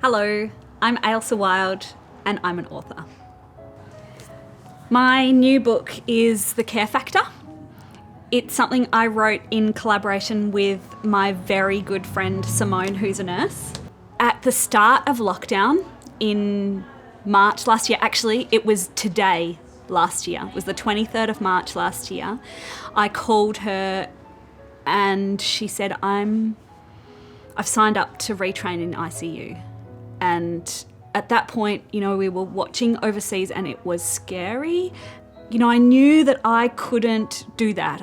Hello, I'm Ailsa Wild and I'm an author. My new book is The Care Factor. It's something I wrote in collaboration with my very good friend Simone, who's a nurse. At the start of lockdown in March last year, actually it was today last year, it was the 23rd of March last year, I called her and she said, I've signed up to retrain in ICU. And at that point, we were watching overseas and it was scary. I knew that I couldn't do that.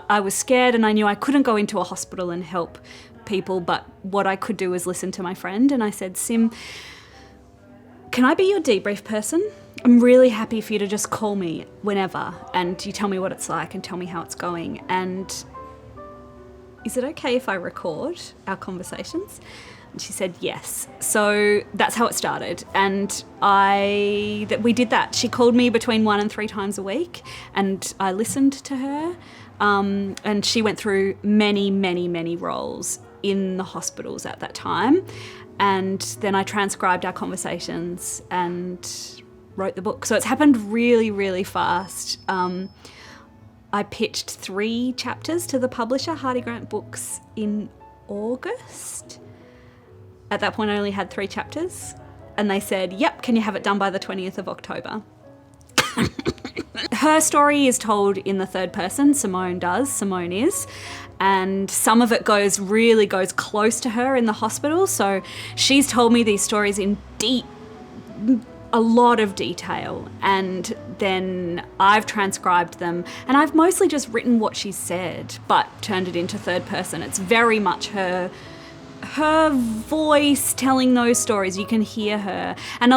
I was scared and I knew I couldn't go into a hospital and help people, but what I could do was listen to my friend. And I said, Sim, can I be your debrief person? I'm really happy for you to just call me whenever and you tell me what it's like and tell me how it's going. And is it okay if I record our conversations? And she said yes. So that's how it started. And we did that. She called me between 1 and 3 times a week and I listened to her. And she went through many, many, many roles in the hospitals at that time. And then I transcribed our conversations and wrote the book. So it's happened really, really fast. I pitched 3 chapters to the publisher, Hardy Grant Books, in August. At that point, I only had 3 chapters. And they said, yep, can you have it done by the 20th of October? Her story is told in the third person. Simone is. And some of it really goes close to her in the hospital. So she's told me these stories in a lot of detail. And then I've transcribed them. And I've mostly just written what she said, but turned it into third person. It's very much her voice telling those stories. You can hear her. And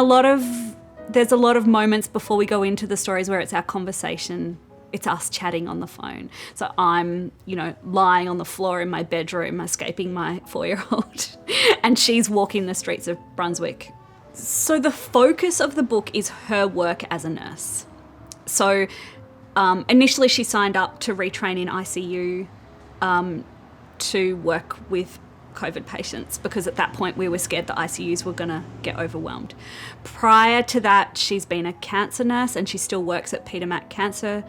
there's a lot of moments before we go into the stories where it's our conversation. It's us chatting on the phone. So I'm, lying on the floor in my bedroom, escaping my 4-year-old, and she's walking the streets of Brunswick. So the focus of the book is her work as a nurse. So initially she signed up to retrain in ICU to work with COVID patients because at that point we were scared the ICUs were going to get overwhelmed. Prior to that, she's been a cancer nurse and she still works at Peter Mac Cancer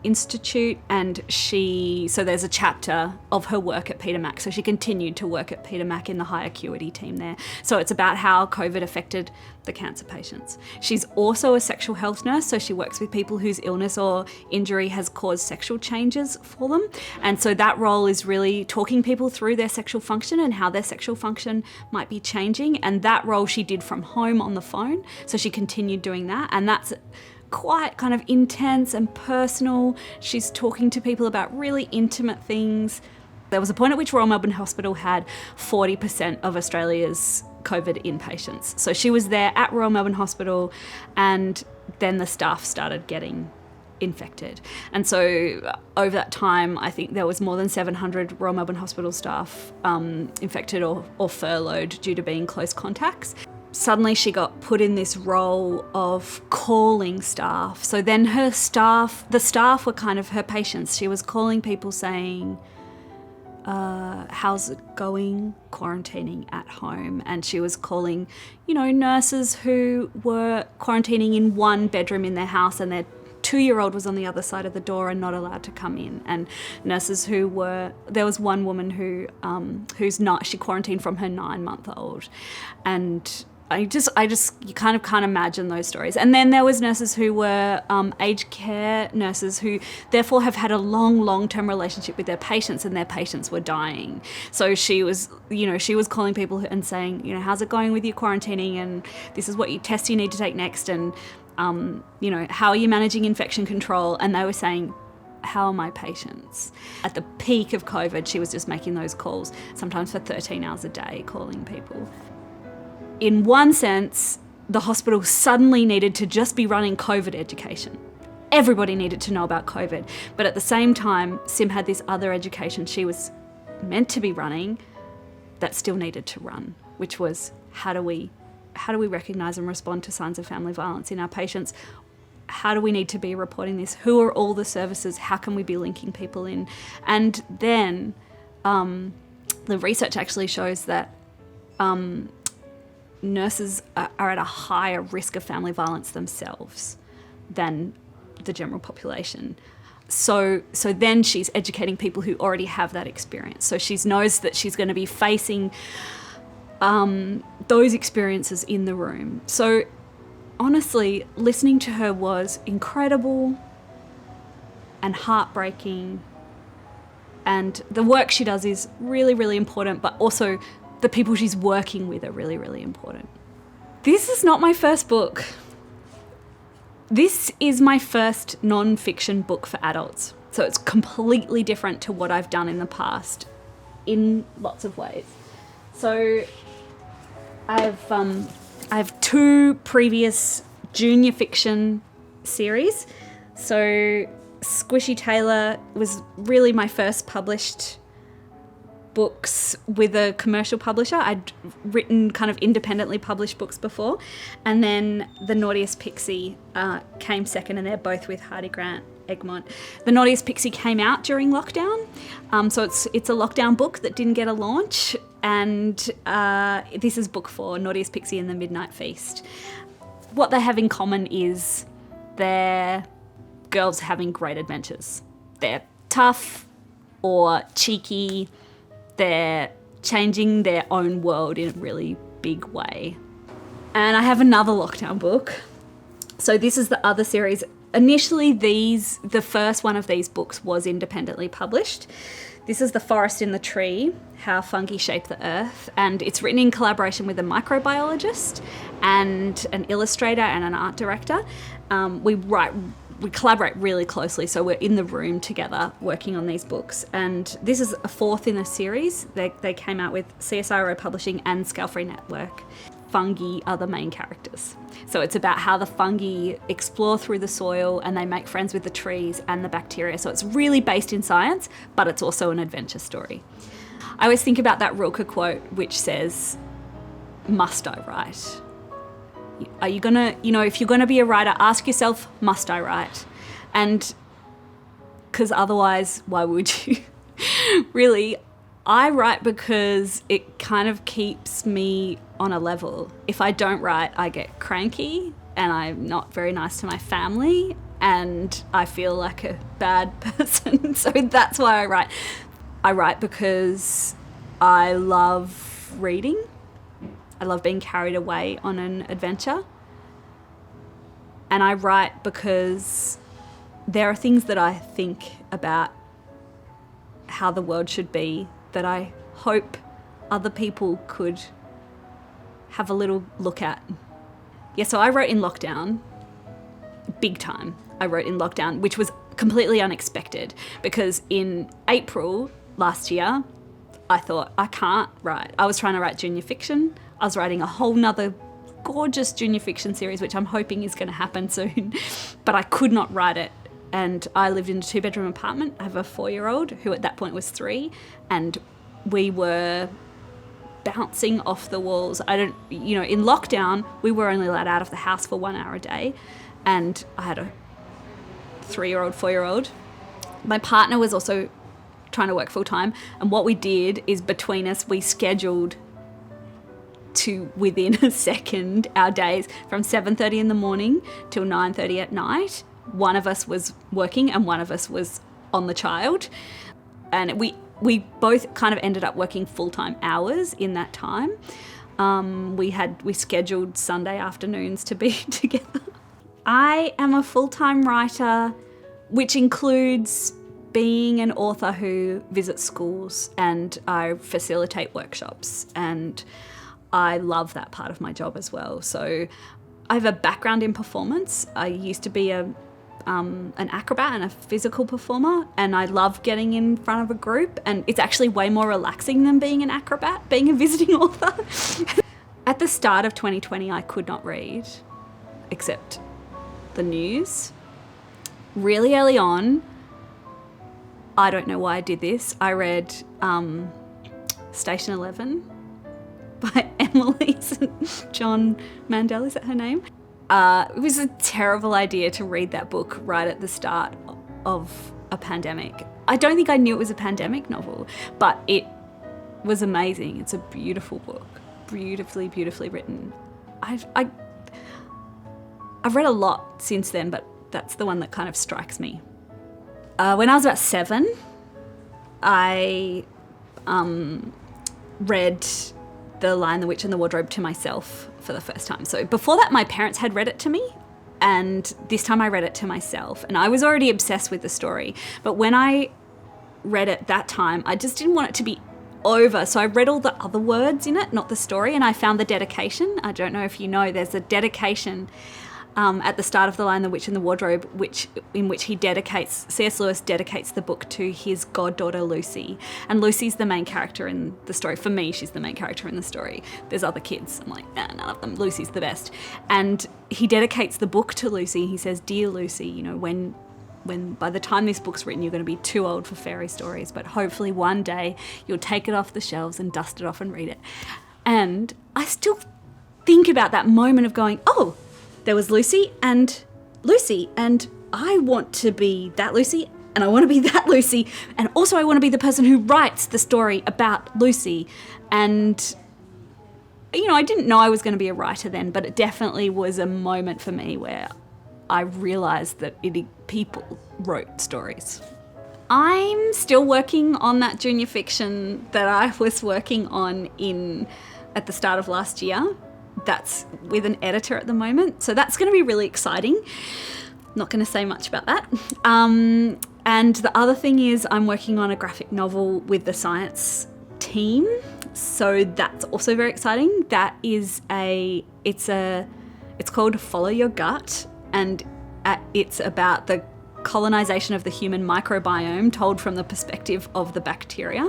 Institute, and so there's a chapter of her work at Peter Mac. So she continued to work at Peter Mac in the high acuity team there. So it's about how COVID affected the cancer patients. She's also a sexual health nurse, so she works with people whose illness or injury has caused sexual changes for them. And so that role is really talking people through their sexual function and how their sexual function might be changing. And that role she did from home on the phone. So she continued doing that. And that's quite kind of intense and personal. She's talking to people about really intimate things. There was a point at which Royal Melbourne Hospital had 40% of Australia's COVID inpatients. So she was there at Royal Melbourne Hospital and then the staff started getting infected. And so over that time, I think there was more than 700 Royal Melbourne Hospital staff infected or furloughed due to being close contacts. Suddenly she got put in this role of calling staff. So then the staff were kind of her patients. She was calling people saying, how's it going quarantining at home? And she was calling, nurses who were quarantining in one bedroom in their house and their 2-year-old was on the other side of the door and not allowed to come in. And nurses there was one woman she quarantined from her 9-month-old. And you kind of can't imagine those stories. And then there was nurses who were aged care nurses who therefore have had a long-term relationship with their patients and their patients were dying. So she was calling people and saying, how's it going with your quarantining? And this is what tests you need to take next. And, how are you managing infection control? And they were saying, how are my patients? At the peak of COVID, she was just making those calls, sometimes for 13 hours a day, calling people. In one sense, the hospital suddenly needed to just be running COVID education. Everybody needed to know about COVID. But at the same time, Sim had this other education she was meant to be running that still needed to run, which was how do we recognise and respond to signs of family violence in our patients? How do we need to be reporting this? Who are all the services? How can we be linking people in? And then the research actually shows that nurses are at a higher risk of family violence themselves than the general population. So then she's educating people who already have that experience. So she knows that she's going to be facing those experiences in the room. So honestly, listening to her was incredible and heartbreaking. And the work she does is really, really important, but also the people she's working with are really, really important. This is not my first book. This is my first non-fiction book for adults. So it's completely different to what I've done in the past in lots of ways. So I have 2 previous junior fiction series. So Squishy Taylor was really my first published books with a commercial publisher. I'd written kind of independently published books before. And then The Naughtiest Pixie came second, and they're both with Hardy Grant Egmont. The Naughtiest Pixie came out during lockdown. So it's a lockdown book that didn't get a launch. And this is book 4, Naughtiest Pixie and the Midnight Feast. What they have in common is they're girls having great adventures. They're tough or cheeky. They're changing their own world in a really big way. And I have another lockdown book. So this is the other series. Initially, the first one of these books was independently published. This is The Forest in the Tree, How Fungi Shape the Earth. And it's written in collaboration with a microbiologist and an illustrator and an art director. We collaborate really closely, so we're in the room together working on these books. And this is a 4th in a series. They came out with CSIRO Publishing and Scale Free Network. Fungi are the main characters. So it's about how the fungi explore through the soil and they make friends with the trees and the bacteria. So it's really based in science, but it's also an adventure story. I always think about that Rilke quote, which says, "Must I write?" Are you gonna, if you're gonna be a writer, ask yourself, must I write? And because otherwise, why would you? Really, I write because it kind of keeps me on a level. If I don't write, I get cranky and I'm not very nice to my family and I feel like a bad person. So that's why I write. I write because I love reading. I love being carried away on an adventure. And I write because there are things that I think about how the world should be that I hope other people could have a little look at. Yeah, so I wrote in lockdown, big time. I wrote in lockdown, which was completely unexpected because in April last year, I thought, I can't write. I was trying to write junior fiction. I was writing a whole nother gorgeous junior fiction series, which I'm hoping is going to happen soon, but I could not write it. And I lived in a 2-bedroom apartment. I have a 4-year-old who at that point was 3, and we were bouncing off the walls. In lockdown, we were only allowed out of the house for 1 hour a day, and I had a 3-year-old, 4-year-old. My partner was also trying to work full time, and what we did is between us, we scheduled to within a second our days from 7:30 in the morning till 9:30 at night. One of us was working and one of us was on the child, and we both kind of ended up working full-time hours in that time. We scheduled Sunday afternoons to be together. I am a full-time writer, which includes being an author who visits schools, and I facilitate workshops, and I love that part of my job as well. So I have a background in performance. I used to be an acrobat and a physical performer, and I love getting in front of a group, and it's actually way more relaxing than being an acrobat, being a visiting author. At the start of 2020, I could not read except the news. Really early on, I don't know why I did this, I read Station 11 by Emily St. John Mandel, is that her name? It was a terrible idea to read that book right at the start of a pandemic. I don't think I knew it was a pandemic novel, but it was amazing. It's a beautiful book. beautifully, beautifully written. I've read a lot since then, but that's the one that kind of strikes me. When I was about 7, I read The Lion, the Witch and the Wardrobe to myself for the first time. So before that, my parents had read it to me, and this time I read it to myself. And I was already obsessed with the story. But when I read it that time, I just didn't want it to be over. So I read all the other words in it, not the story, and I found the dedication. I don't know if you know, there's a dedication at the start of The Lion, the Witch and the Wardrobe, in which C.S. Lewis dedicates the book to his goddaughter Lucy. And Lucy's the main character in the story. For me, she's the main character in the story. There's other kids. I'm like, nah, none of them. Lucy's the best. And he dedicates the book to Lucy. He says, "Dear Lucy, you know, when by the time this book's written, you're going to be too old for fairy stories, but hopefully one day you'll take it off the shelves and dust it off and read it." And I still think about that moment of going, oh, there was Lucy, and I want to be that Lucy, and I want to be that Lucy, and also I want to be the person who writes the story about Lucy. And, you know, I didn't know I was going to be a writer then, but it definitely was a moment for me where I realised that people wrote stories. I'm still working on that junior fiction that I was working on at the start of last year. That's with an editor at the moment. So that's going to be really exciting. Not going to say much about that. And the other thing is I'm working on a graphic novel with the science team. So that's also very exciting. That is it's called Follow Your Gut. And it's about the colonization of the human microbiome told from the perspective of the bacteria.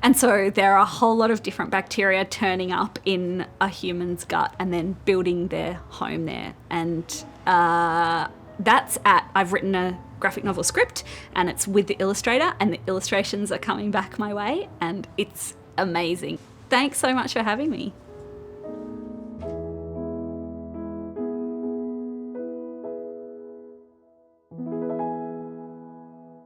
And so there are a whole lot of different bacteria turning up in a human's gut and then building their home there. And I've written a graphic novel script, and it's with the illustrator, and the illustrations are coming back my way, and it's amazing. Thanks so much for having me.